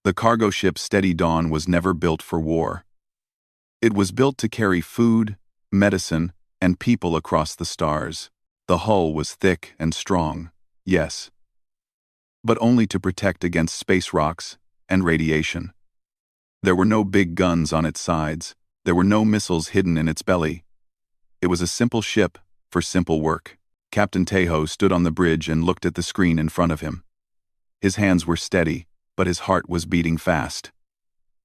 The cargo ship Steady Dawn was never built for war. It was built to carry food, medicine, and people across the stars. The hull was thick and strong, yes, but only to protect against space rocks and radiation. There were no big guns on its sides. There were no missiles hidden in its belly. It was a simple ship for simple work. Captain Tejo stood on the bridge and looked at the screen in front of him. His hands were steady, but his heart was beating fast.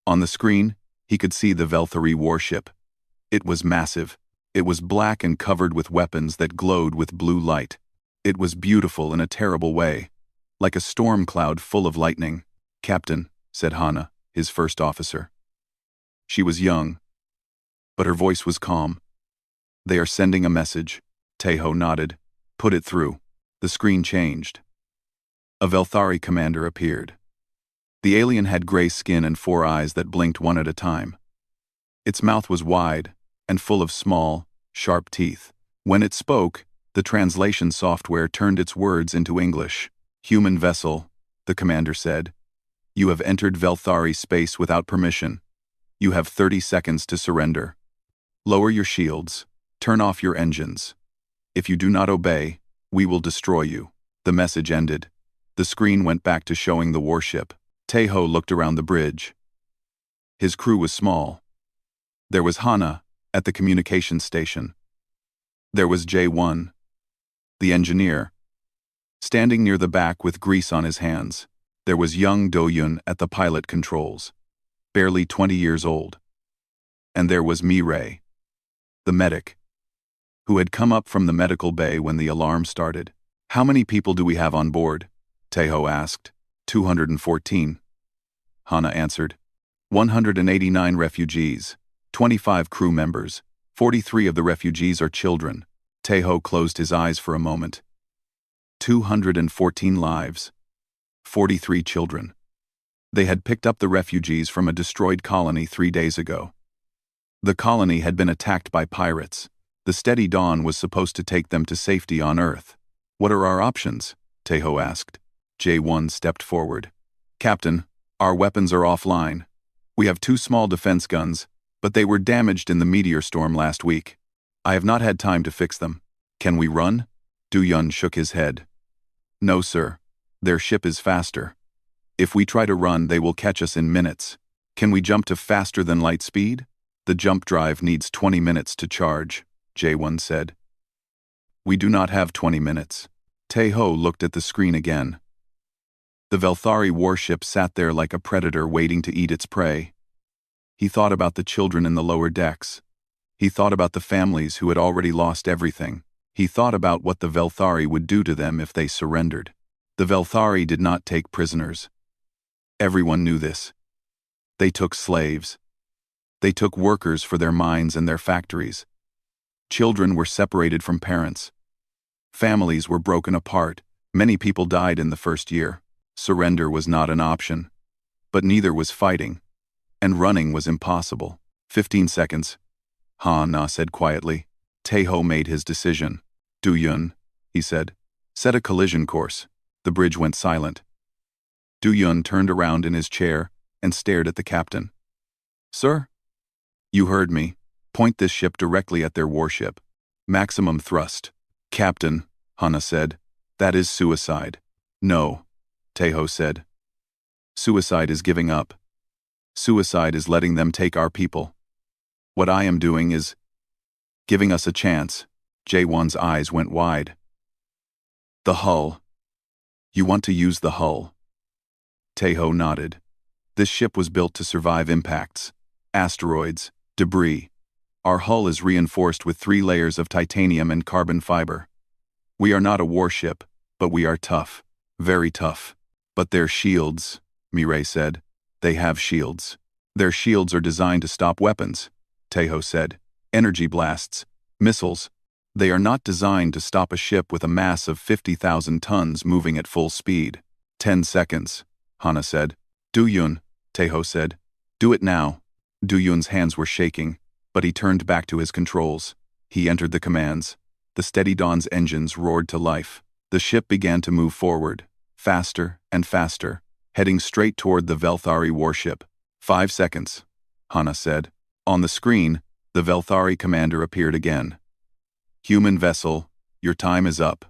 On the screen, he could see the Velthari warship. It was massive. It was black and covered with weapons that glowed with blue light. It was beautiful in a terrible way, like a storm cloud full of lightning. "Captain," said Hana, his first officer. She was young, but her voice was calm. "They are sending a message." Tejo nodded. "Put it through." The screen changed. A Velthari commander appeared. The alien had gray skin and 4 eyes that blinked one at a time. Its mouth was wide and full of small, sharp teeth. When it spoke, the translation software turned its words into English. "Human vessel," the commander said. "You have entered Velthari space without permission. You have 30 seconds to surrender. Lower your shields. Turn off your engines. If you do not obey, we will destroy you." The message ended. The screen went back to showing the warship. Tejo looked around the bridge. His crew was small. There was Hana at the communications station. There was J1, the engineer, standing near the back with grease on his hands. There was young Do-yun at the pilot controls, barely 20 years old. And there was Mirai, the medic, who had come up from the medical bay when the alarm started. "How many people do we have on board?" Tejo asked. 214. Hana answered. 189 refugees, 25 crew members. 43 of the refugees are children. Tejo closed his eyes for a moment. 214 lives. 43 children. They had picked up the refugees from a destroyed colony 3 days ago. The colony had been attacked by pirates. The Steady Dawn was supposed to take them to safety on Earth. "What are our options?" Tejo asked. J1 stepped forward. "Captain, our weapons are offline. We have 2 small defense guns, but they were damaged in the meteor storm last week. I have not had time to fix them. Can we run?" Do-yun shook his head. "No, sir. Their ship is faster. If we try to run, they will catch us in minutes. Can we jump to faster than light speed?" "The jump drive needs 20 minutes to charge," J1 said. "We do not have 20 minutes." Tejo looked at the screen again. The Velthari warship sat there like a predator waiting to eat its prey. He thought about the children in the lower decks. He thought about the families who had already lost everything. He thought about what the Velthari would do to them if they surrendered. The Velthari did not take prisoners. Everyone knew this. They took slaves. They took workers for their mines and their factories. Children were separated from parents. Families were broken apart. Many people died in the first year. Surrender was not an option. But neither was fighting. And running was impossible. 15 seconds. Hana said quietly. Tejo made his decision. "Do-yun," he said. "Set a collision course." The bridge went silent. Do-yun turned around in his chair and stared at the captain. "Sir?" "You heard me. Point this ship directly at their warship. Maximum thrust." "Captain," Hana said, "that is suicide." "No," Tejo said. "Suicide is giving up. Suicide is letting them take our people. What I am doing is giving us a chance." J1's eyes went wide. "The hull. You want to use the hull?" Tejo nodded. "This ship was built to survive impacts, asteroids, debris. Our hull is reinforced with 3 layers of titanium and carbon fiber. We are not a warship, but we are tough, very tough." "But their shields," Mirai said. "They have shields." "Their shields are designed to stop weapons," Tejo said. "Energy blasts, missiles. They are not designed to stop a ship with a mass of 50,000 tons moving at full speed." 10 seconds, Hana said. "Do-yun," Tejo said. "Do it now." Do-yun's hands were shaking, but he turned back to his controls. He entered the commands. The Steady Dawn's engines roared to life. The ship began to move forward, faster and faster, heading straight toward the Velthari warship. 5 seconds, Hana said. On the screen, the Velthari commander appeared again. Human vessel, your time is up.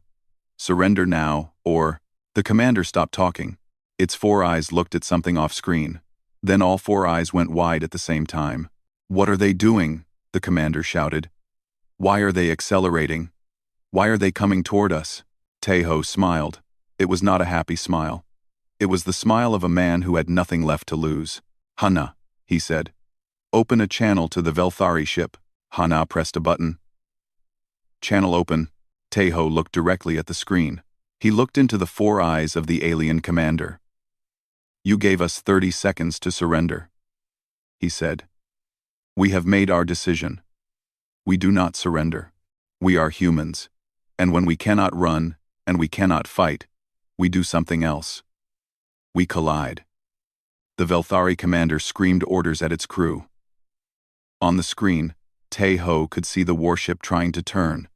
Surrender now, or... The commander stopped talking. Its 4 eyes looked at something off-screen. Then all 4 eyes went wide at the same time. What are they doing? The commander shouted. Why are they accelerating? Why are they coming toward us? Taeho smiled. It was not a happy smile. It was the smile of a man who had nothing left to lose. Hana, he said. Open a channel to the Velthari ship. Hana pressed a button. Channel open. Taeho looked directly at the screen. He looked into the 4 eyes of the alien commander. You gave us 30 seconds to surrender, he said. We have made our decision. We do not surrender. We are humans. And when we cannot run, and we cannot fight, we do something else. We collide. The Velthari commander screamed orders at its crew. On the screen, Taeho could see the warship trying to turn.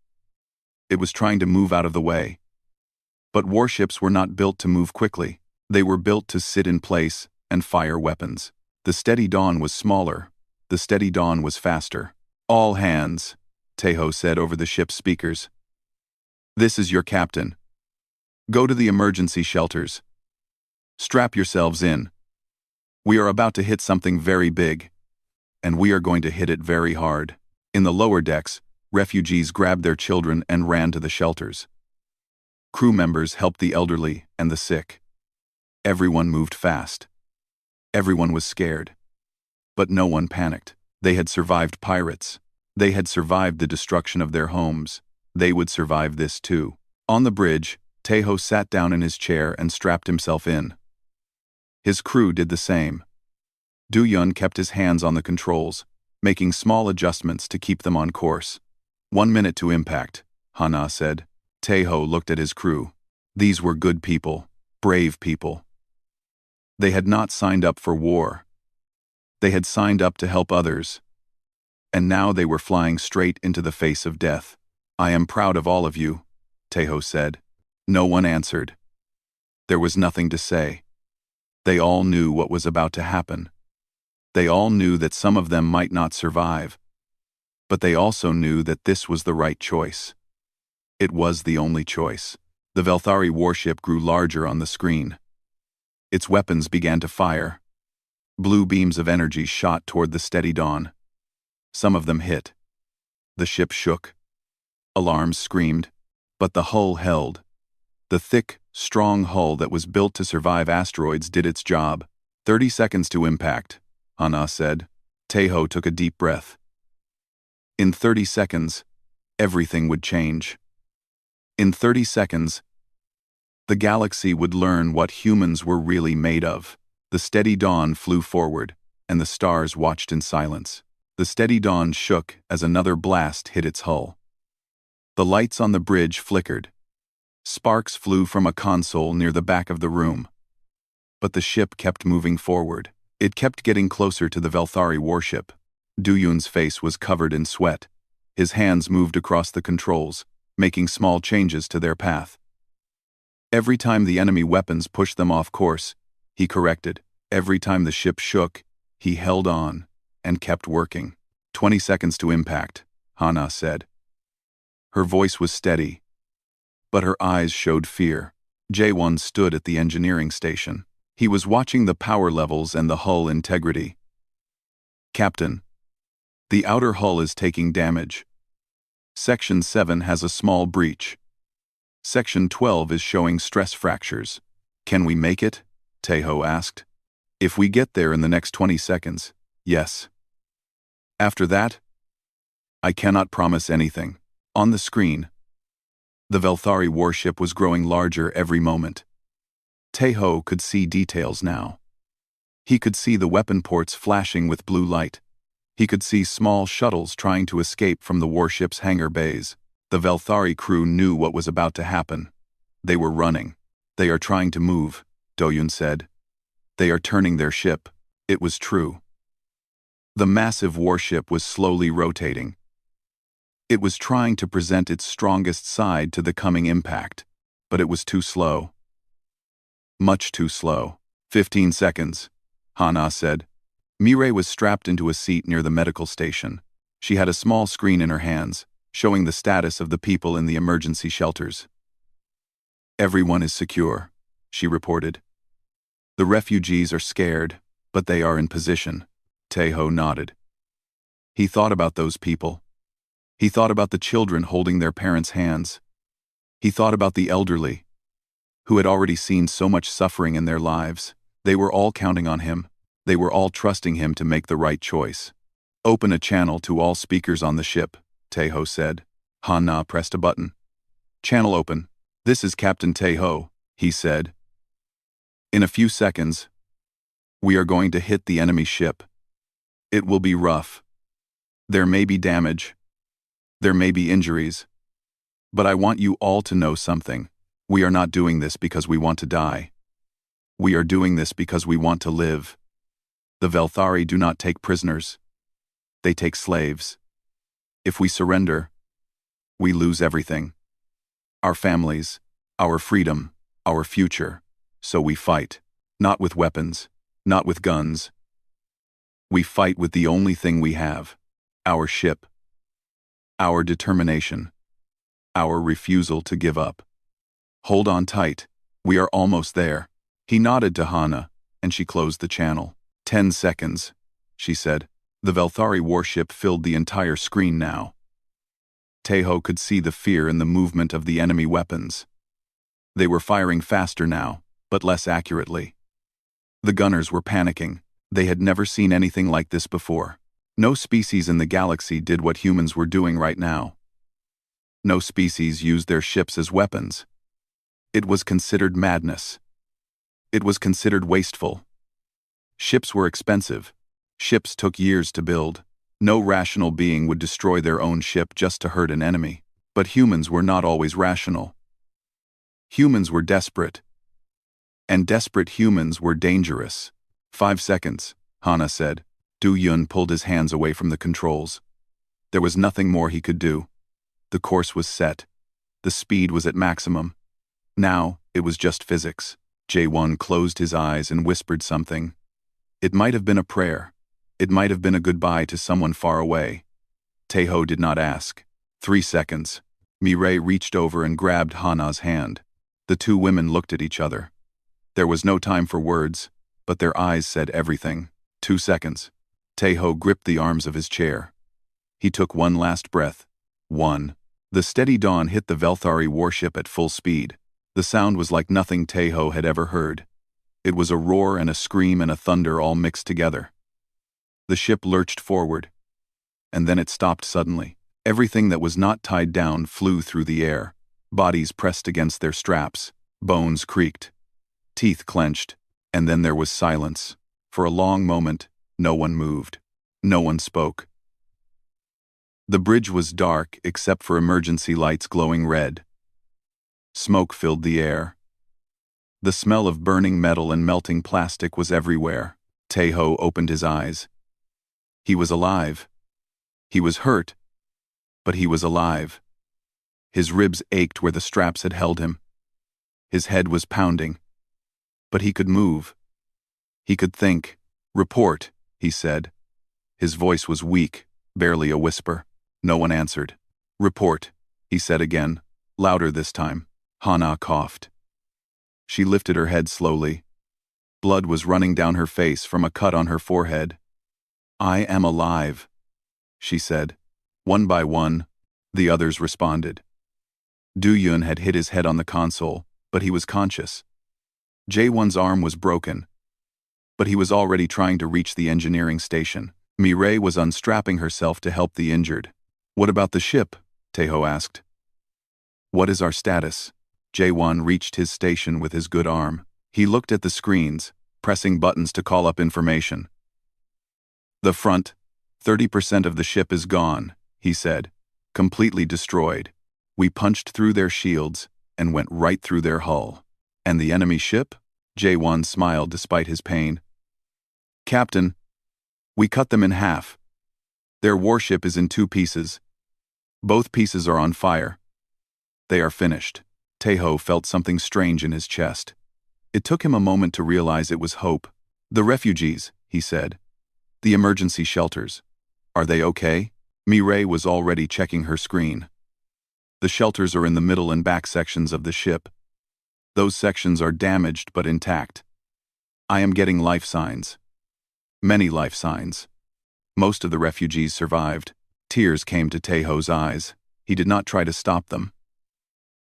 It was trying to move out of the way. But warships were not built to move quickly. They were built to sit in place and fire weapons. The steady dawn was smaller. The steady dawn was faster. All hands, Taeho said over the ship's speakers. This is your captain. Go to the emergency shelters. Strap yourselves in. We are about to hit something very big. And we are going to hit it very hard. In the lower decks, refugees grabbed their children and ran to the shelters. Crew members helped the elderly and the sick. Everyone moved fast. Everyone was scared. But no one panicked. They had survived pirates. They had survived the destruction of their homes. They would survive this too. On the bridge, Taeho sat down in his chair and strapped himself in. His crew did the same. Do-yun kept his hands on the controls, making small adjustments to keep them on course. 1 minute to impact, Hana said. Taeho looked at his crew. These were good people, brave people. They had not signed up for war. They had signed up to help others. And now they were flying straight into the face of death. I am proud of all of you, Taeho said. No one answered. There was nothing to say. They all knew what was about to happen. They all knew that some of them might not survive. But they also knew that this was the right choice. It was the only choice. The Velthari warship grew larger on the screen. Its weapons began to fire. Blue beams of energy shot toward the steady dawn. Some of them hit. The ship shook. Alarms screamed. But the hull held. The thick, strong hull that was built to survive asteroids did its job. 30 seconds to impact, Hana said. Taeho took a deep breath. In 30 seconds, everything would change. In 30 seconds, the galaxy would learn what humans were really made of. The steady dawn flew forward, and the stars watched in silence. The steady dawn shook as another blast hit its hull. The lights on the bridge flickered. Sparks flew from a console near the back of the room. But the ship kept moving forward. It kept getting closer to the Velthari warship. Do-yun's face was covered in sweat. His hands moved across the controls, making small changes to their path. Every time the enemy weapons pushed them off course, he corrected. Every time the ship shook, he held on and kept working. 20 seconds to impact, Hana said. Her voice was steady, but her eyes showed fear. Jae-won stood at the engineering station. He was watching the power levels and the hull integrity. Captain, the outer hull is taking damage. Section 7 has a small breach. Section 12 is showing stress fractures. Can we make it? Taeho asked. If we get there in the next 20 seconds, yes. After that, I cannot promise anything. On the screen, the Velthari warship was growing larger every moment. Taeho could see details now. He could see the weapon ports flashing with blue light. He could see small shuttles trying to escape from the warship's hangar bays. The Velthari crew knew what was about to happen. They were running. They are trying to move, Do-yun said. They are turning their ship. It was true. The massive warship was slowly rotating. It was trying to present its strongest side to the coming impact, but it was too slow. Much too slow. 15 seconds, Hana said. Mireille was strapped into a seat near the medical station. She had a small screen in her hands, showing the status of the people in the emergency shelters. Everyone is secure, she reported. The refugees are scared, but they are in position. Taeho nodded. He thought about those people. He thought about the children holding their parents' hands. He thought about the elderly, who had already seen so much suffering in their lives. They were all counting on him. They were all trusting him to make the right choice. Open a channel to all speakers on the ship, Taeho said. Han-na pressed a button. Channel open. This is Captain Taeho, he said. In a few seconds, we are going to hit the enemy ship. It will be rough. There may be damage. There may be injuries. But I want you all to know something. We are not doing this because we want to die. We are doing this because we want to live. The Velthari do not take prisoners. They take slaves. If we surrender, we lose everything. Our families, our freedom, our future. So we fight, not with weapons, not with guns. We fight with the only thing we have, our ship, our determination, our refusal to give up. Hold on tight, we are almost there. He nodded to Hana, and she closed the channel. 10 seconds, she said. The Velthari warship filled the entire screen now. Taeho could see the fear in the movement of the enemy weapons. They were firing faster now, but less accurately. The gunners were panicking. They had never seen anything like this before. No species in the galaxy did what humans were doing right now. No species used their ships as weapons. It was considered madness. It was considered wasteful. Ships were expensive. Ships took years to build. No rational being would destroy their own ship just to hurt an enemy. But humans were not always rational. Humans were desperate. And desperate humans were dangerous. 5 seconds, Hana said. Du Yun pulled his hands away from the controls. There was nothing more he could do. The course was set. The speed was at maximum. Now, it was just physics. Jae-won closed his eyes and whispered something. It might have been a prayer. It might have been a goodbye to someone far away. Taeho did not ask. 3 seconds. Mireille reached over and grabbed Hana's hand. The two women looked at each other. There was no time for words, but their eyes said everything. 2 seconds. Taeho gripped the arms of his chair. He took one last breath. 1. The steady dawn hit the Velthari warship at full speed. The sound was like nothing Taeho had ever heard. It was a roar and a scream and a thunder all mixed together. The ship lurched forward, and then it stopped suddenly. Everything that was not tied down flew through the air. Bodies pressed against their straps. Bones creaked. Teeth clenched. And then there was silence. For a long moment, no one moved. No one spoke. The bridge was dark except for emergency lights glowing red. Smoke filled the air. The smell of burning metal and melting plastic was everywhere. Taeho opened his eyes. He was alive. He was hurt, but he was alive. His ribs ached where the straps had held him. His head was pounding, but he could move. He could think. Report, he said. His voice was weak, barely a whisper. No one answered. Report, he said again, louder this time. Hana coughed. She lifted her head slowly. Blood was running down her face from a cut on her forehead. I am alive, she said. One by one, the others responded. Du-Yun had hit his head on the console, but he was conscious. Jae-won's arm was broken, but he was already trying to reach the engineering station. Mireille was unstrapping herself to help the injured. What about the ship? Taeho asked. What is our status? Jae-won reached his station with his good arm. He looked at the screens, pressing buttons to call up information. The front, 30% of the ship is gone, he said. Completely destroyed. We punched through their shields and went right through their hull. And the enemy ship? Jae-won smiled despite his pain. Captain, we cut them in half. Their warship is in 2 pieces. Both pieces are on fire. They are finished. Taeho felt something strange in his chest. It took him a moment to realize it was Hope. "The refugees," he said. "The emergency shelters. Are they okay?" Mireille was already checking her screen. "The shelters are in the middle and back sections of the ship. Those sections are damaged but intact. I am getting life signs. Many life signs. Most of the refugees survived." Tears came to Tejo's eyes. He did not try to stop them.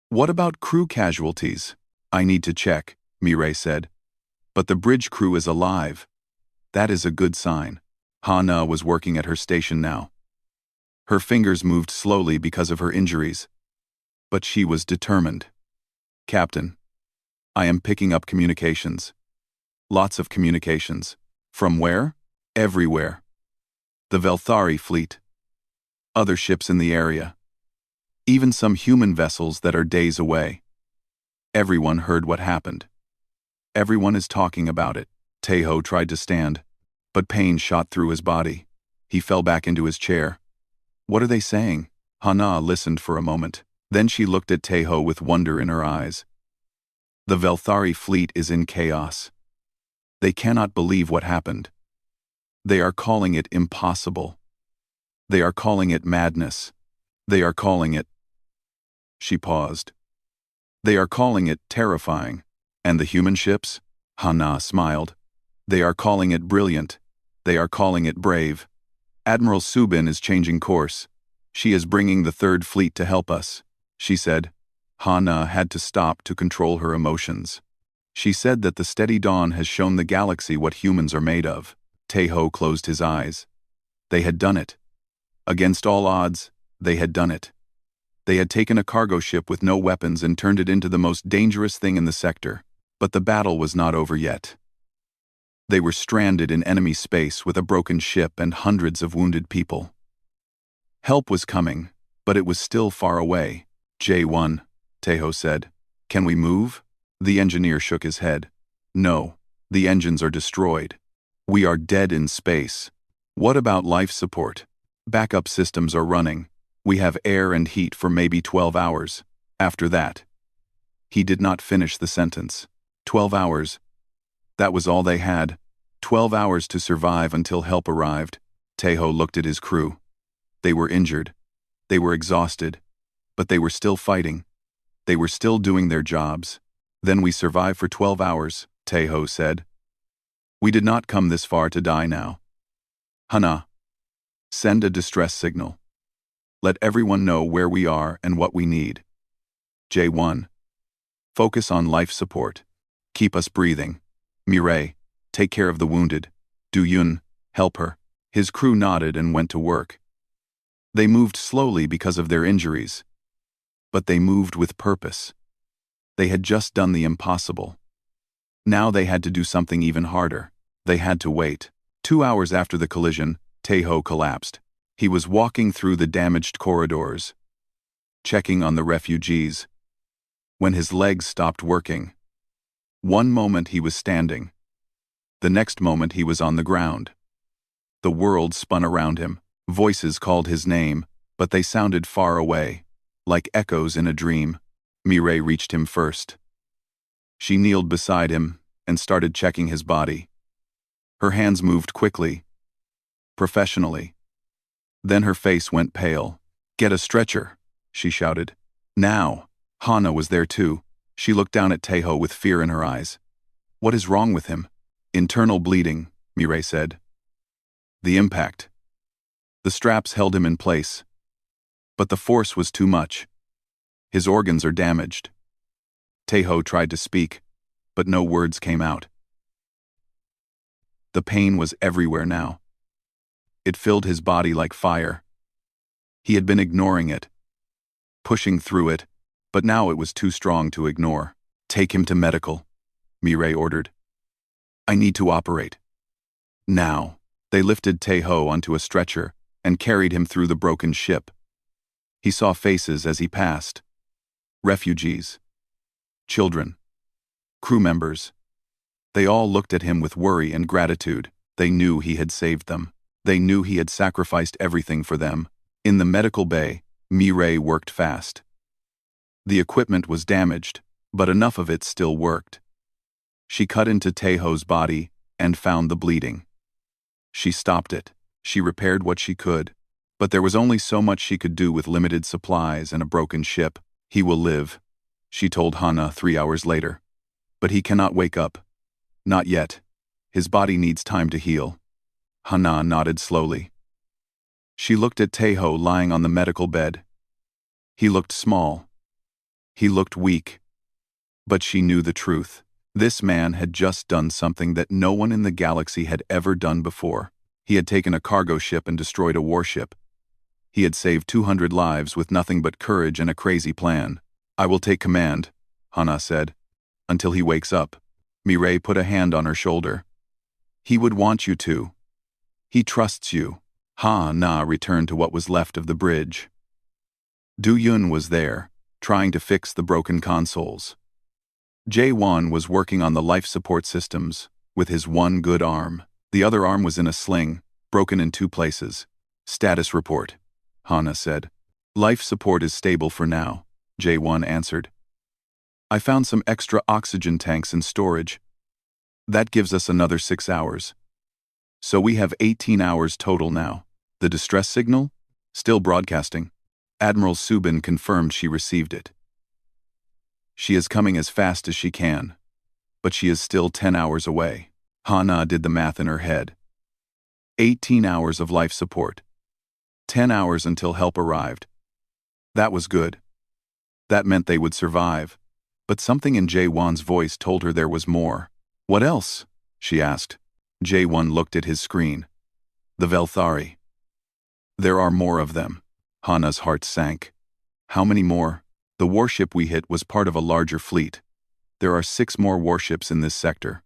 "What about crew casualties?" "I need to check," Mireille said. "But the bridge crew is alive. That is a good sign." Hana was working at her station now. Her fingers moved slowly because of her injuries. But she was determined. "Captain, I am picking up communications. Lots of communications. From where?" "Everywhere. The Velthari fleet. Other ships in the area. Even some human vessels that are days away. Everyone heard what happened. Everyone is talking about it." Tejo tried to stand, but pain shot through his body. He fell back into his chair. "What are they saying?" Hana listened for a moment. Then she looked at Tejo with wonder in her eyes. "The Velthari fleet is in chaos. They cannot believe what happened. They are calling it impossible. They are calling it madness. They are calling it—" She paused. "They are calling it terrifying. And the human ships?" Hana smiled. "They are calling it brilliant. They are calling it brave. Admiral Subin is changing course. She is bringing the Third Fleet to help us," she said. Hana had to stop to control her emotions. She said that the steady dawn has shown the galaxy what humans are made of. Tejo closed his eyes. They had done it. Against all odds, they had done it. They had taken a cargo ship with no weapons and turned it into the most dangerous thing in the sector. But the battle was not over yet. They were stranded in enemy space with a broken ship and hundreds of wounded people. Help was coming, but it was still far away. "J1, Tejo said. "Can we move?" The engineer shook his head. "No, the engines are destroyed. We are dead in space." "What about life support?" "Backup systems are running. We have air and heat for maybe 12 hours. After that—" He did not finish the sentence. 12 hours. That was all they had. 12 hours to survive until help arrived. Tejo looked at his crew. They were injured. They were exhausted. But they were still fighting. They were still doing their jobs. "Then we survive for 12 hours, Tejo said. "We did not come this far to die now. Hana, send a distress signal. Let everyone know where we are and what we need. J1, focus on life support. Keep us breathing. Mireille, take care of the wounded. Du-Yun, help her." His crew nodded and went to work. They moved slowly because of their injuries. But they moved with purpose. They had just done the impossible. Now they had to do something even harder. They had to wait. 2 hours after the collision, Tejo collapsed. He was walking through the damaged corridors, checking on the refugees, when his legs stopped working. One moment he was standing. The next moment he was on the ground. The world spun around him. Voices called his name, but they sounded far away, like echoes in a dream. Mireille reached him first. She kneeled beside him and started checking his body. Her hands moved quickly, professionally. Then her face went pale. "Get a stretcher," she shouted. "Now." Hana was there too. She looked down at Tejo with fear in her eyes. "What is wrong with him?" "Internal bleeding," Mireille said. "The impact." The straps held him in place. But the force was too much. "His organs are damaged." Tejo tried to speak, but no words came out. The pain was everywhere now. It filled his body like fire. He had been ignoring it, pushing through it, but now it was too strong to ignore. "Take him to medical," Mireille ordered. "I need to operate. Now." They lifted Tejo onto a stretcher and carried him through the broken ship. He saw faces as he passed. Refugees. Children. Crew members. They all looked at him with worry and gratitude. They knew he had saved them. They knew he had sacrificed everything for them. In the medical bay, Mireille worked fast. The equipment was damaged, but enough of it still worked. She cut into Taeho's body and found the bleeding. She stopped it. She repaired what she could. But there was only so much she could do with limited supplies and a broken ship. He will live, she told Hana 3 hours later. But he cannot wake up. Not yet. His body needs time to heal. Hana nodded slowly. She looked at Taeho lying on the medical bed. He looked small. He looked weak. But she knew the truth. This man had just done something that no one in the galaxy had ever done before. He had taken a cargo ship and destroyed a warship. He had saved 200 lives with nothing but courage and a crazy plan. I will take command, Hana said, until he wakes up. Mireille put a hand on her shoulder. He would want you to. He trusts you. Hana returned to what was left of the bridge. Du Yun was there, trying to fix the broken consoles. Jae-won was working on the life support systems, with his one good arm. The other arm was in a sling, broken in 2 places. Status report, Hana said. Life support is stable for now, Jae-won answered. I found some extra oxygen tanks in storage. That gives us another 6 hours. So we have 18 hours total now. The distress signal? Still broadcasting. Admiral Subin confirmed she received it. She is coming as fast as she can. But she is still 10 hours away. Hana did the math in her head. 18 hours of life support. 10 hours until help arrived. That was good. That meant they would survive. But something in Jae-won's voice told her there was more. What else? She asked. Jae-won looked at his screen. The Velthari. There are more of them. Hana's heart sank. How many more? The warship we hit was part of a larger fleet. There are 6 more warships in this sector.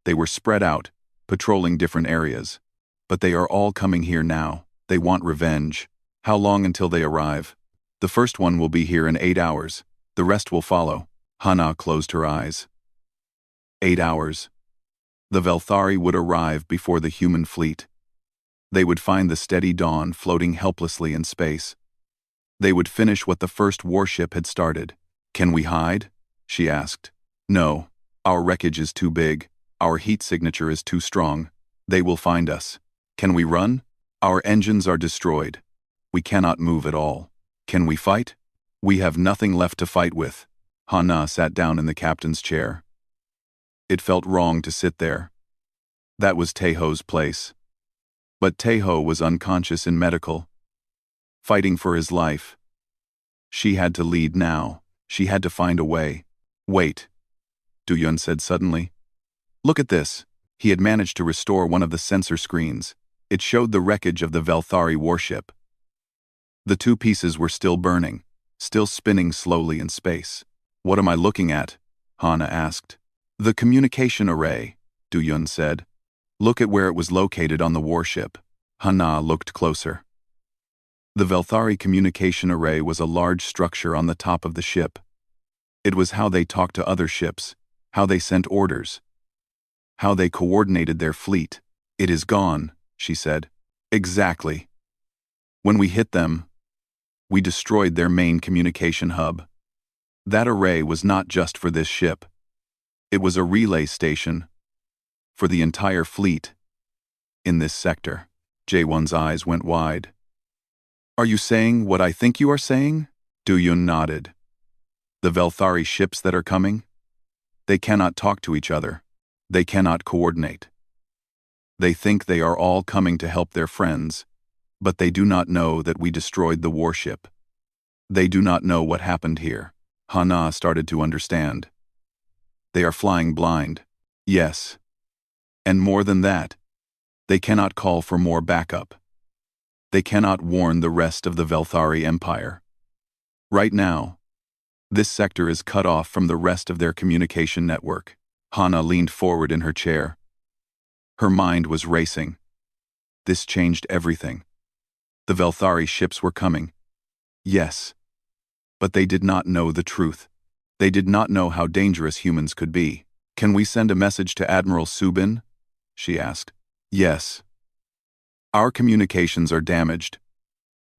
They were spread out, patrolling different areas. But they are all coming here now. They want revenge. How long until they arrive? The first one will be here in 8 hours. The rest will follow. Hana closed her eyes. 8 hours. The Velthari would arrive before the human fleet. They would find the steady dawn floating helplessly in space. They would finish what the first warship had started. Can we hide? She asked. No. Our wreckage is too big. Our heat signature is too strong. They will find us. Can we run? Our engines are destroyed. We cannot move at all. Can we fight? We have nothing left to fight with. Hana sat down in the captain's chair. It felt wrong to sit there. That was Taeho's place. But Taeho was unconscious in medical, fighting for his life. She had to lead now. She had to find a way. Wait, Du-yun said suddenly. Look at this. He had managed to restore one of the sensor screens. It showed the wreckage of the Velthari warship. The 2 pieces were still burning, still spinning slowly in space. What am I looking at? Hana asked. The communication array, Du-yun said. Look at where it was located on the warship. Hana looked closer. The Velthari communication array was a large structure on the top of the ship. It was how they talked to other ships, how they sent orders, how they coordinated their fleet. It is gone, she said. Exactly. When we hit them, we destroyed their main communication hub. That array was not just for this ship. It was a relay station for the entire fleet in this sector. Jae-won's eyes went wide. Are you saying what I think you are saying? Du-yun nodded. The Velthari ships that are coming? They cannot talk to each other. They cannot coordinate. They think they are all coming to help their friends, but they do not know that we destroyed the warship. They do not know what happened here. Hana started to understand. They are flying blind. Yes. And more than that, they cannot call for more backup. They cannot warn the rest of the Velthari Empire. Right now, this sector is cut off from the rest of their communication network. Hana leaned forward in her chair. Her mind was racing. This changed everything. The Velthari ships were coming. Yes. But they did not know the truth. They did not know how dangerous humans could be. Can we send a message to Admiral Subin? She asked. Yes. Our communications are damaged.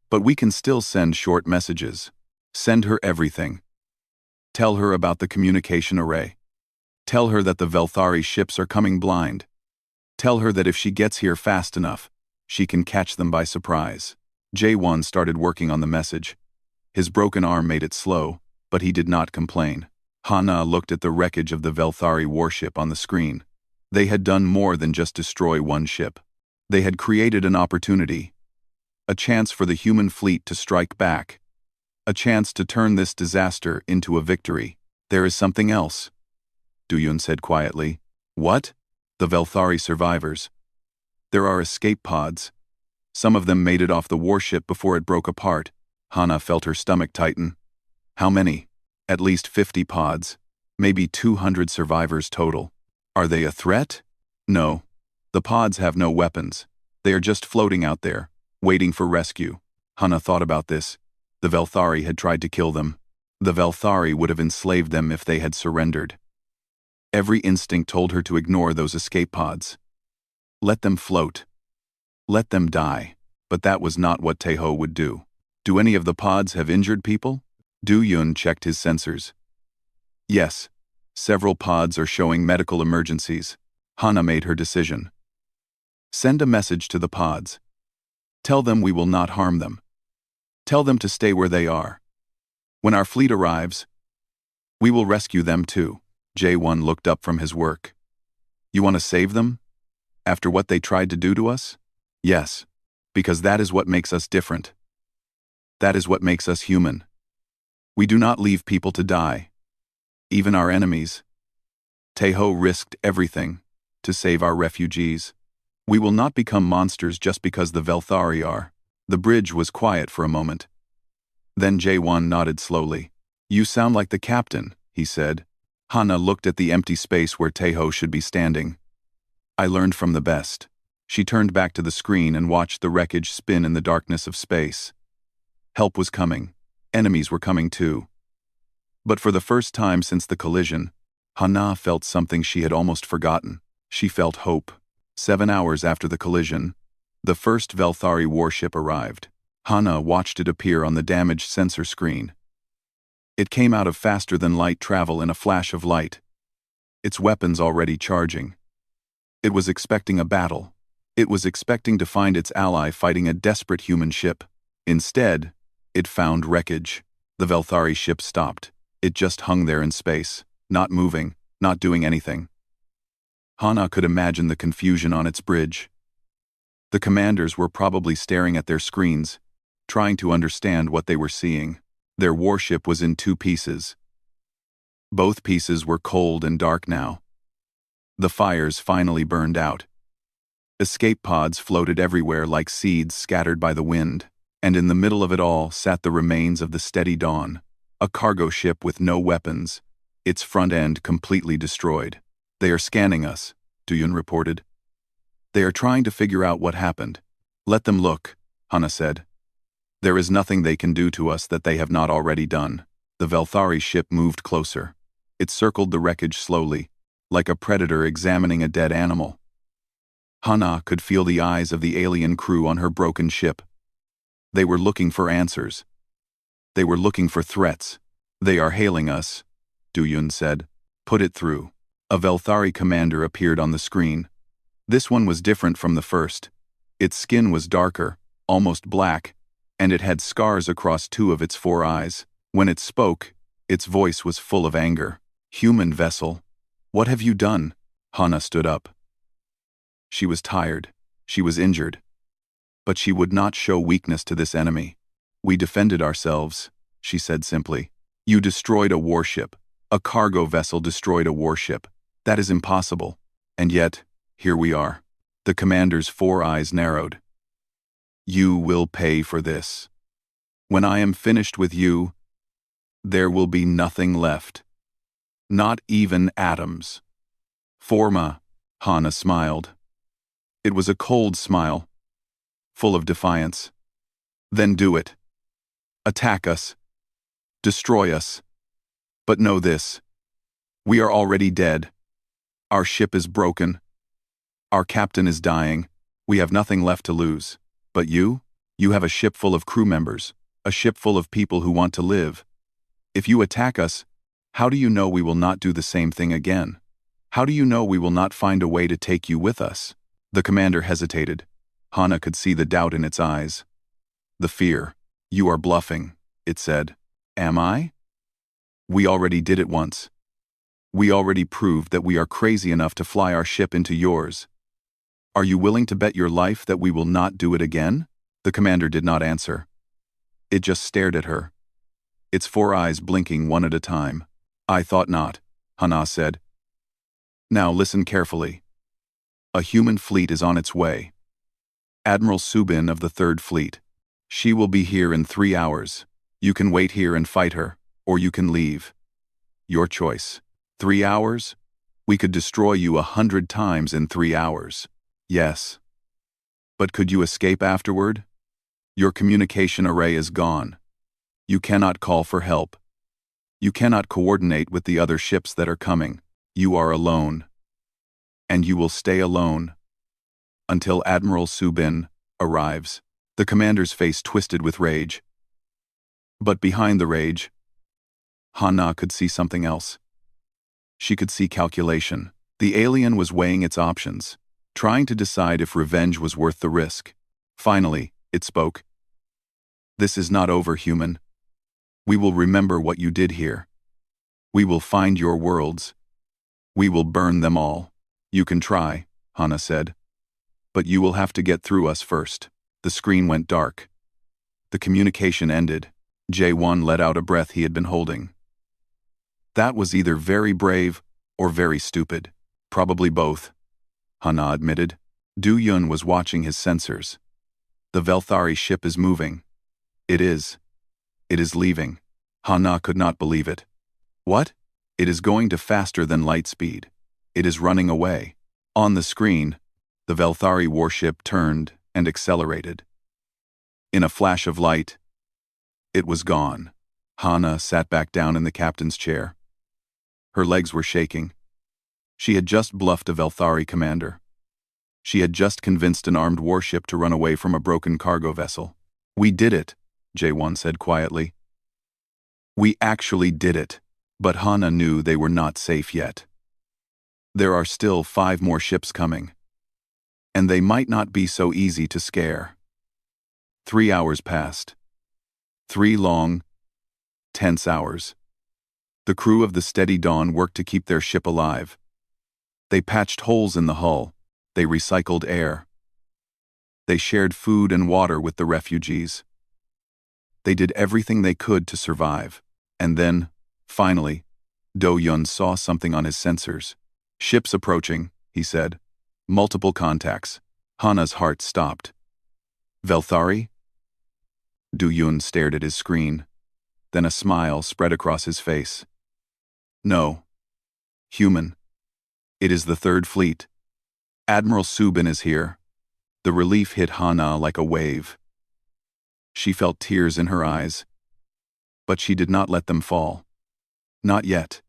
But we can still send short messages. Send her everything. Tell her about the communication array. Tell her that the Velthari ships are coming blind. Tell her that if she gets here fast enough, she can catch them by surprise. J1 started working on the message. His broken arm made it slow, but he did not complain. Hana looked at the wreckage of the Velthari warship on the screen. They had done more than just destroy one ship. They had created an opportunity. A chance for the human fleet to strike back. A chance to turn this disaster into a victory. There is something else, Duyun said quietly. What? The Velthari survivors. There are escape pods. Some of them made it off the warship before it broke apart. Hana felt her stomach tighten. How many? At least 50 pods. Maybe 200 survivors total. Are they a threat? No. The pods have no weapons. They are just floating out there, waiting for rescue. Hana thought about this. The Velthari had tried to kill them. The Velthari would have enslaved them if they had surrendered. Every instinct told her to ignore those escape pods. Let them float. Let them die. But that was not what Taeho would do. Do any of the pods have injured people? Du-yun checked his sensors. Yes. Several pods are showing medical emergencies. Hana made her decision. Send a message to the pods. Tell them we will not harm them. Tell them to stay where they are. When our fleet arrives, we will rescue them too. J1 looked up from his work. You want to save them? After what they tried to do to us? Yes. Because that is what makes us different. That is what makes us human. We do not leave people to die. Even our enemies. Taeho risked everything to save our refugees. We will not become monsters just because the Velthari are. The bridge was quiet for a moment. Then J1 nodded slowly. You sound like the captain, he said. Hana looked at the empty space where Taeho should be standing. I learned from the best. She turned back to the screen and watched the wreckage spin in the darkness of space. Help was coming. Enemies were coming too. But for the first time since the collision, Hana felt something she had almost forgotten. She felt hope. 7 hours after the collision, the first Velthari warship arrived. Hana watched it appear on the damaged sensor screen. It came out of faster-than-light travel in a flash of light. Its weapons already charging. It was expecting a battle. It was expecting to find its ally fighting a desperate human ship. Instead, it found wreckage. The Velthari ship stopped. It just hung there in space, not moving, not doing anything. Hana could imagine the confusion on its bridge. The commanders were probably staring at their screens, trying to understand what they were seeing. Their warship was in 2 pieces. Both pieces were cold and dark now. The fires finally burned out. Escape pods floated everywhere like seeds scattered by the wind, and in the middle of it all sat the remains of the Steady Dawn, a cargo ship with no weapons, its front end completely destroyed. They are scanning us, Duyun reported. They are trying to figure out what happened. Let them look, Hana said. There is nothing they can do to us that they have not already done. The Velthari ship moved closer. It circled the wreckage slowly, like a predator examining a dead animal. Hana could feel the eyes of the alien crew on her broken ship. They were looking for answers. They were looking for threats. They are hailing us, Duyun said. Put it through. A Velthari commander appeared on the screen. This one was different from the first. Its skin was darker, almost black, and it had scars across 2 of its 4 eyes. When it spoke, its voice was full of anger. Human vessel, what have you done? Hana stood up. She was tired. She was injured. But she would not show weakness to this enemy. We defended ourselves, she said simply. You destroyed a warship. A cargo vessel destroyed a warship. That is impossible. And yet, here we are. The commander's 4 eyes narrowed. You will pay for this. When I am finished with you, there will be nothing left. Not even atoms. Forma, Hana smiled. It was a cold smile, full of defiance. Then do it. Attack us. Destroy us. But know this. We are already dead. Our ship is broken. Our captain is dying. We have nothing left to lose. But you? You have a ship full of crew members, a ship full of people who want to live. If you attack us, how do you know we will not do the same thing again? How do you know we will not find a way to take you with us? The commander hesitated. Hana could see the doubt in its eyes. The fear. You are bluffing, it said. Am I? We already did it once. We already proved that we are crazy enough to fly our ship into yours. Are you willing to bet your life that we will not do it again? The commander did not answer. It just stared at her, its 4 eyes blinking one at a time. I thought not, Hana said. Now listen carefully. A human fleet is on its way. Admiral Subin of the 3rd Fleet. She will be here in 3 hours. You can wait here and fight her, or you can leave. Your choice. 3 hours? We could destroy you 100 times in 3 hours. Yes. But could you escape afterward? Your communication array is gone. You cannot call for help. You cannot coordinate with the other ships that are coming. You are alone. And you will stay alone until Admiral Subin arrives. The commander's face twisted with rage. But behind the rage, Hana could see something else. She could see calculation. The alien was weighing its options, trying to decide if revenge was worth the risk. Finally, it spoke. This is not over, human. We will remember what you did here. We will find your worlds. We will burn them all. You can try, Hana said. But you will have to get through us first. The screen went dark. The communication ended. J1 let out a breath he had been holding. That was either very brave or very stupid. Probably both, Hana admitted. Du Yun was watching his sensors. The Velthari ship is moving. It is. It is leaving. Hana could not believe it. What? It is going to faster than light speed. It is running away. On the screen, the Velthari warship turned and accelerated. In a flash of light, it was gone. Hana sat back down in the captain's chair. Her legs were shaking. She had just bluffed a Velthari commander. She had just convinced an armed warship to run away from a broken cargo vessel. We did it, J1 said quietly. We actually did it. But Hana knew they were not safe yet. There are still 5 more ships coming. And they might not be so easy to scare. 3 hours passed. 3 long, tense hours. The crew of the Steady Dawn worked to keep their ship alive. They patched holes in the hull. They recycled air. They shared food and water with the refugees. They did everything they could to survive. And then, finally, Do Yun saw something on his sensors. Ships approaching, he said. Multiple contacts. Hana's heart stopped. Velthari? Du Yun stared at his screen. Then a smile spread across his face. No. Human. It is the 3rd Fleet. Admiral Subin is here. The relief hit Hana like a wave. She felt tears in her eyes. But she did not let them fall. Not yet.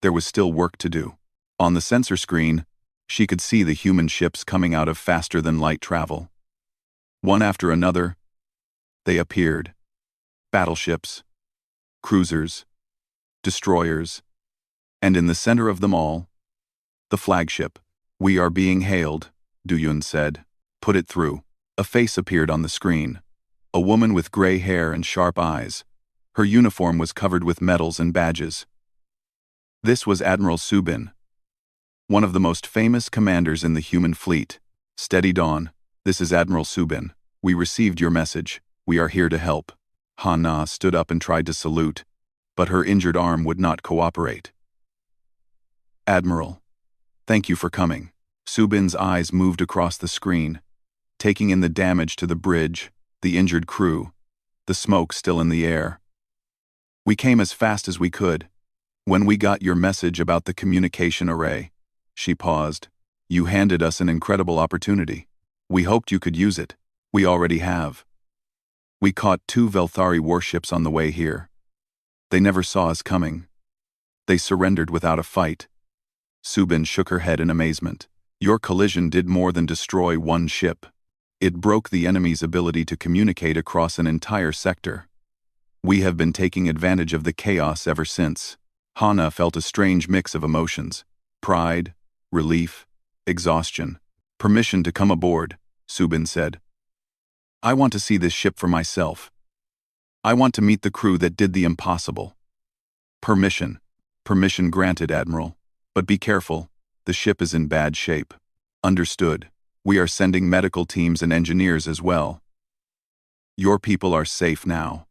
There was still work to do. On the sensor screen, she could see the human ships coming out of faster-than-light travel. One after another, they appeared. Battleships, cruisers, destroyers, and in the center of them all, the flagship. We are being hailed, Du Yun said. Put it through. A face appeared on the screen. A woman with gray hair and sharp eyes. Her uniform was covered with medals and badges. This was Admiral Subin, one of the most famous commanders in the human fleet. Steady Dawn, this is Admiral Subin. We received your message. We are here to help. Hana stood up and tried to salute, but her injured arm would not cooperate. Admiral, thank you for coming. Subin's eyes moved across the screen, taking in the damage to the bridge, the injured crew, the smoke still in the air. We came as fast as we could. When we got your message about the communication array, she paused. You handed us an incredible opportunity. We hoped you could use it. We already have. We caught 2 Velthari warships on the way here. They never saw us coming. They surrendered without a fight. Subin shook her head in amazement. Your collision did more than destroy one ship. It broke the enemy's ability to communicate across an entire sector. We have been taking advantage of the chaos ever since. Hana felt a strange mix of emotions. Pride, relief, exhaustion. Permission to come aboard, Subin said. I want to see this ship for myself. I want to meet the crew that did the impossible. Permission. Permission granted, Admiral. But be careful, the ship is in bad shape. Understood. We are sending medical teams and engineers as well. Your people are safe now.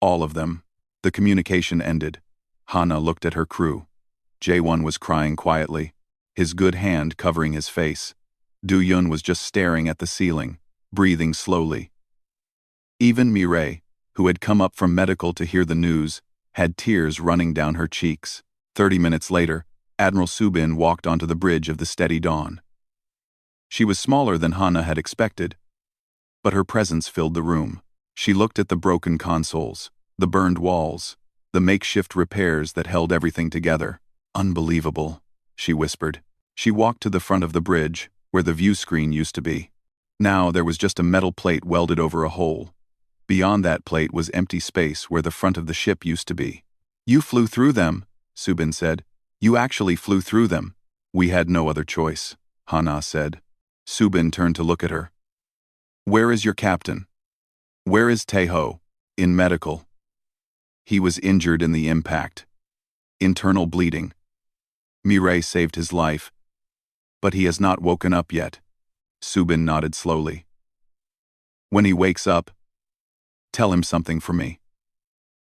All of them. The communication ended. Hana looked at her crew. Jae-won was crying quietly, his good hand covering his face. Do-Yun was just staring at the ceiling, breathing slowly. Even Mireille, who had come up from medical to hear the news, had tears running down her cheeks. 30 minutes later, Admiral Subin walked onto the bridge of the Steady Dawn. She was smaller than Hana had expected, but her presence filled the room. She looked at the broken consoles, the burned walls, the makeshift repairs that held everything together. Unbelievable, she whispered. She walked to the front of the bridge, where the view screen used to be. Now there was just a metal plate welded over a hole. Beyond that plate was empty space where the front of the ship used to be. You flew through them, Subin said. You actually flew through them. We had no other choice, Hana said. Subin turned to look at her. Where is your captain? Where is Taeho? In medical. He was injured in the impact. Internal bleeding. Mireille saved his life, but he has not woken up yet. Subin nodded slowly. When he wakes up, tell him something for me.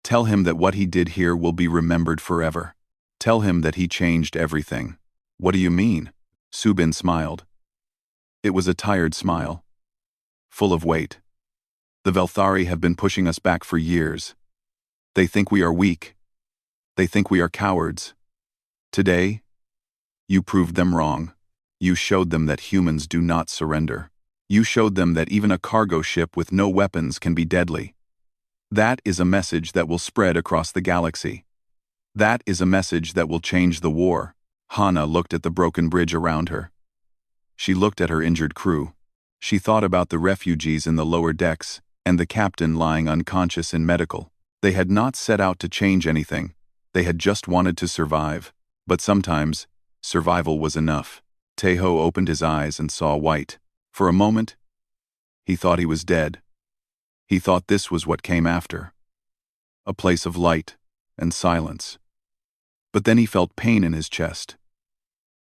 Tell him that what he did here will be remembered forever. Tell him that he changed everything. What do you mean? Subin smiled. It was a tired smile, full of weight. The Velthari have been pushing us back for years. They think we are weak. They think we are cowards. Today, you proved them wrong. You showed them that humans do not surrender. You showed them that even a cargo ship with no weapons can be deadly. That is a message that will spread across the galaxy. That is a message that will change the war. Hana looked at the broken bridge around her. She looked at her injured crew. She thought about the refugees in the lower decks and the captain lying unconscious in medical. They had not set out to change anything. They had just wanted to survive. But sometimes, survival was enough. Taeho opened his eyes and saw white. For a moment, he thought he was dead. He thought this was what came after. A place of light and silence. But then he felt pain in his chest.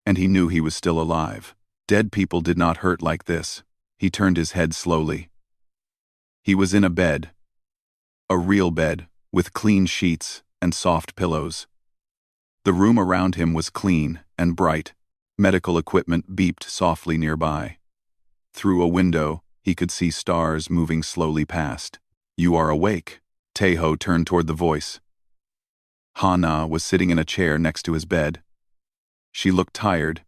And he knew he was still alive. Dead people did not hurt like this. He turned his head slowly. He was in a bed. A real bed, with clean sheets and soft pillows. The room around him was clean and bright. Medical equipment beeped softly nearby. Through a window, he could see stars moving slowly past. You are awake. Taeho turned toward the voice. Hana was sitting in a chair next to his bed. She looked tired,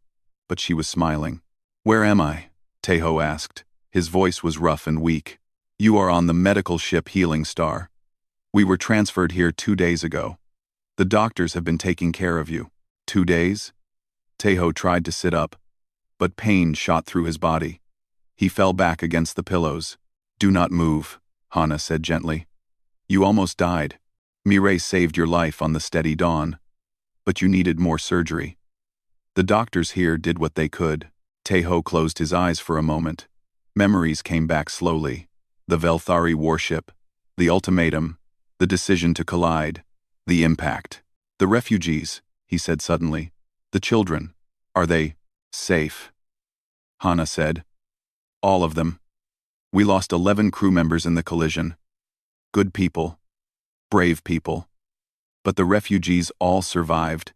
but she was smiling. Where am I? Taeho asked. His voice was rough and weak. You are on the medical ship Healing Star. We were transferred here 2 days ago. The doctors have been taking care of you. 2 days? Taeho tried to sit up, but pain shot through his body. He fell back against the pillows. Do not move, Hana said gently. You almost died. Mireille saved your life on the Steady Dawn, but you needed more surgery. The doctors here did what they could. Taeho closed his eyes for a moment. Memories came back slowly. The Velthari warship, the ultimatum, the decision to collide, the impact. The refugees, he said suddenly. The children, are they safe? Hana said. All of them. We lost 11 crew members in the collision. Good people. Brave people. But the refugees all survived.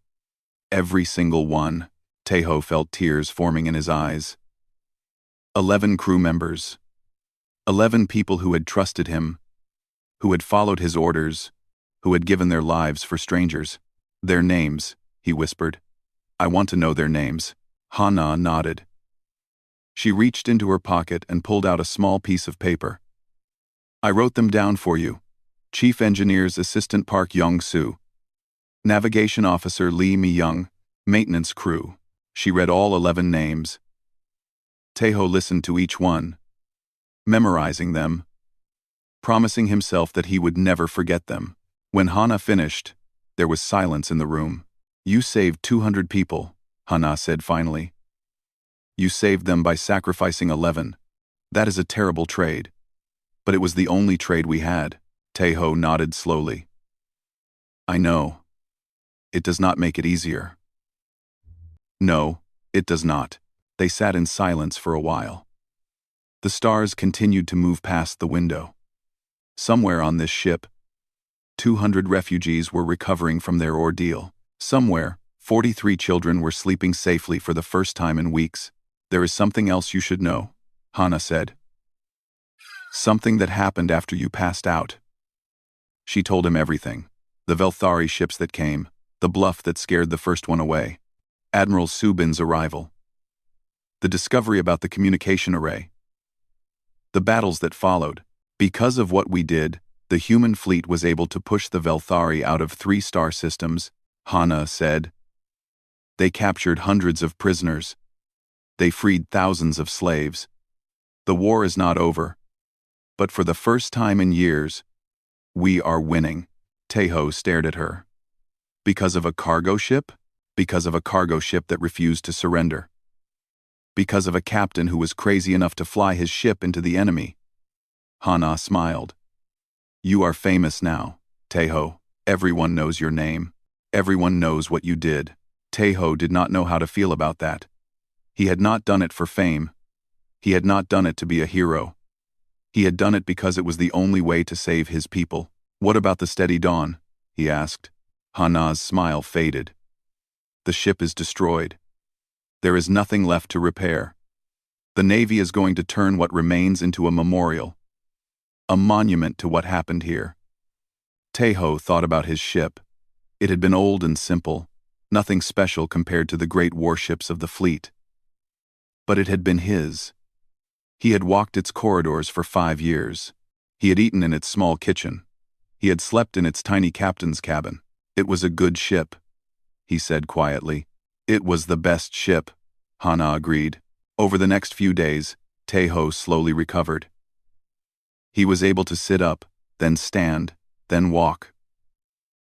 Every single one. Taeho felt tears forming in his eyes. 11 crew members. 11 people who had trusted him, who had followed his orders, who had given their lives for strangers. Their names, he whispered. I want to know their names. Hana nodded. She reached into her pocket and pulled out a small piece of paper. I wrote them down for you. Chief Engineer's Assistant Park Young-soo. Navigation Officer Lee Mi-young. Maintenance crew. She read all 11 names. Taeho listened to each one, memorizing them, promising himself that he would never forget them. When Hana finished, there was silence in the room. You saved 200 people, Hana said finally. You saved them by sacrificing 11. That is a terrible trade. But it was the only trade we had. Taeho nodded slowly. I know. It does not make it easier. No, it does not. They sat in silence for a while. The stars continued to move past the window. Somewhere on this ship, 200 refugees were recovering from their ordeal. Somewhere, 43 children were sleeping safely for the first time in weeks. There is something else you should know, Hana said. Something that happened after you passed out. She told him everything. The Velthari ships that came, the bluff that scared the first one away, Admiral Subin's arrival, the discovery about the communication array, the battles that followed. Because of what we did, the human fleet was able to push the Velthari out of 3 star systems, Hana said. They captured hundreds of prisoners. They freed thousands of slaves. The war is not over. But for the first time in years, we are winning. Taeho stared at her. Because of a cargo ship? Because of a cargo ship that refused to surrender. Because of a captain who was crazy enough to fly his ship into the enemy. Hana smiled. You are famous now, Taeho. Everyone knows your name. Everyone knows what you did. Taeho did not know how to feel about that. He had not done it for fame. He had not done it to be a hero. He had done it because it was the only way to save his people. What about the steady dawn? He asked. Hana's smile faded. The ship is destroyed. There is nothing left to repair. The Navy is going to turn what remains into a memorial. A monument to what happened here. Taeho thought about his ship. It had been old and simple, nothing special compared to the great warships of the fleet. But it had been his. He had walked its corridors for 5 years. He had eaten in its small kitchen. He had slept in its tiny captain's cabin. It was a good ship, he said quietly. It was the best ship, Hana agreed. Over the next few days, Taeho slowly recovered. He was able to sit up, then stand, then walk.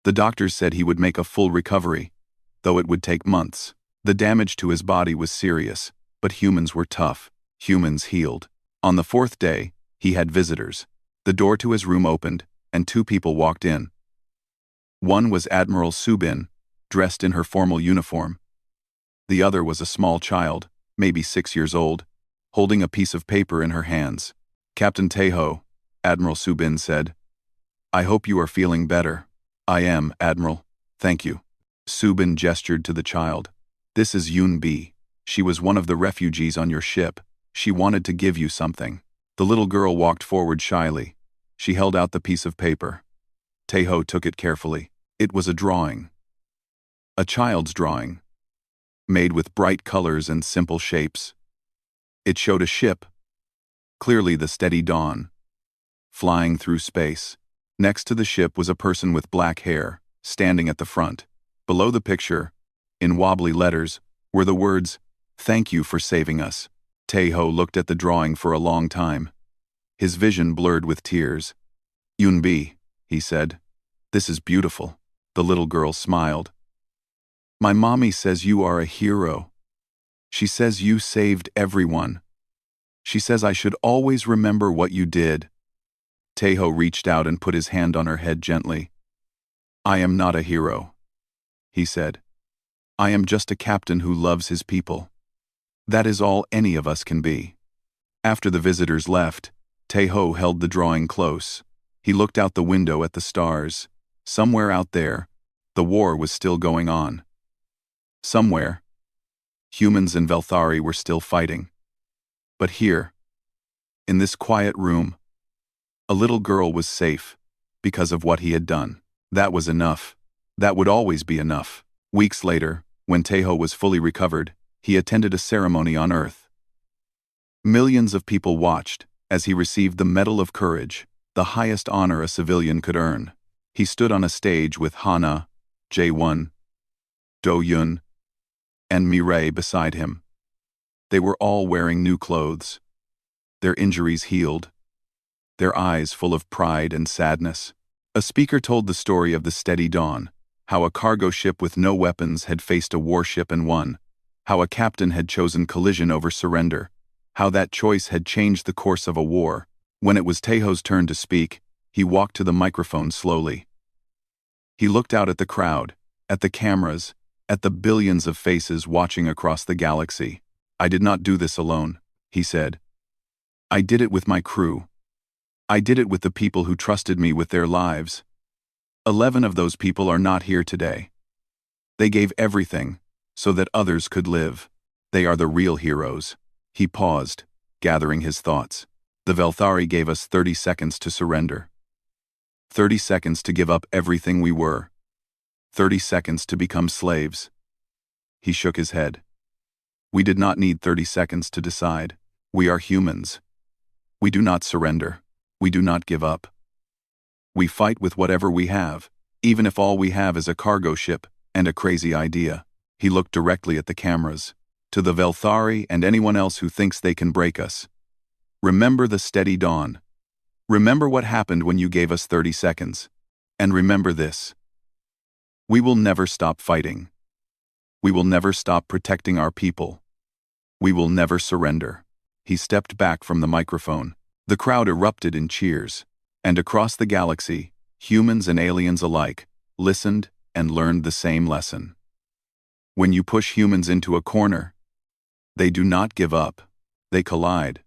The doctors said he would make a full recovery, though it would take months. The damage to his body was serious, but humans were tough. Humans healed. On the 4th day, he had visitors. The door to his room opened, and 2 people walked in. One was Admiral Subin, dressed in her formal uniform. The other was a small child, maybe 6 years old, holding a piece of paper in her hands. Captain Taeho, Admiral Subin said. I hope you are feeling better. I am, Admiral. Thank you. Subin gestured to the child. This is Yoon B. She was one of the refugees on your ship. She wanted to give you something. The little girl walked forward shyly. She held out the piece of paper. Taeho took it carefully. It was a drawing. A child's drawing. Made with bright colors and simple shapes. It showed a ship. Clearly the steady dawn. Flying through space. Next to the ship was a person with black hair, standing at the front. Below the picture, in wobbly letters, were the words, "Thank you for saving us." Taeho looked at the drawing for a long time. His vision blurred with tears. Yoonbi, he said. This is beautiful. The little girl smiled. My mommy says you are a hero. She says you saved everyone. She says I should always remember what you did. Taeho reached out and put his hand on her head gently. I am not a hero, he said. I am just a captain who loves his people. That is all any of us can be. After the visitors left, Taeho held the drawing close. He looked out the window at the stars. Somewhere out there, the war was still going on. Somewhere, humans and Velthari were still fighting. But here, in this quiet room, a little girl was safe because of what he had done. That was enough. That would always be enough. Weeks later, when Taeho was fully recovered, he attended a ceremony on Earth. Millions of people watched as he received the Medal of Courage, the highest honor a civilian could earn. He stood on a stage with Hana, Jae-won, Do-yun, and Mireille beside him. They were all wearing new clothes. Their injuries healed. Their eyes full of pride and sadness. A speaker told the story of the steady dawn, how a cargo ship with no weapons had faced a warship and won. how a captain had chosen collision over surrender, how that choice had changed the course of a war. When it was Tejo's turn to speak, he walked to the microphone slowly. He looked out at the crowd, at the cameras, at the billions of faces watching across the galaxy. "I did not do this alone," he said. "I did it with my crew. I did it with the people who trusted me with their lives. 11 of those people are not here today. They gave everything so that others could live. They are the real heroes." He paused, gathering his thoughts. "The Velthari gave us 30 seconds to surrender. 30 seconds to give up everything we were. 30 seconds to become slaves." He shook his head. "We did not need 30 seconds to decide. We are humans. We do not surrender. We do not give up. We fight with whatever we have, even if all we have is a cargo ship and a crazy idea." He looked directly at the cameras. "To the Velthari and anyone else who thinks they can break us. Remember the steady dawn. Remember what happened when you gave us 30 seconds. And remember this. We will never stop fighting. We will never stop protecting our people. We will never surrender." He stepped back from the microphone. The crowd erupted in cheers, and across the galaxy, humans and aliens alike listened and learned the same lesson. When you push humans into a corner, they do not give up, they collide.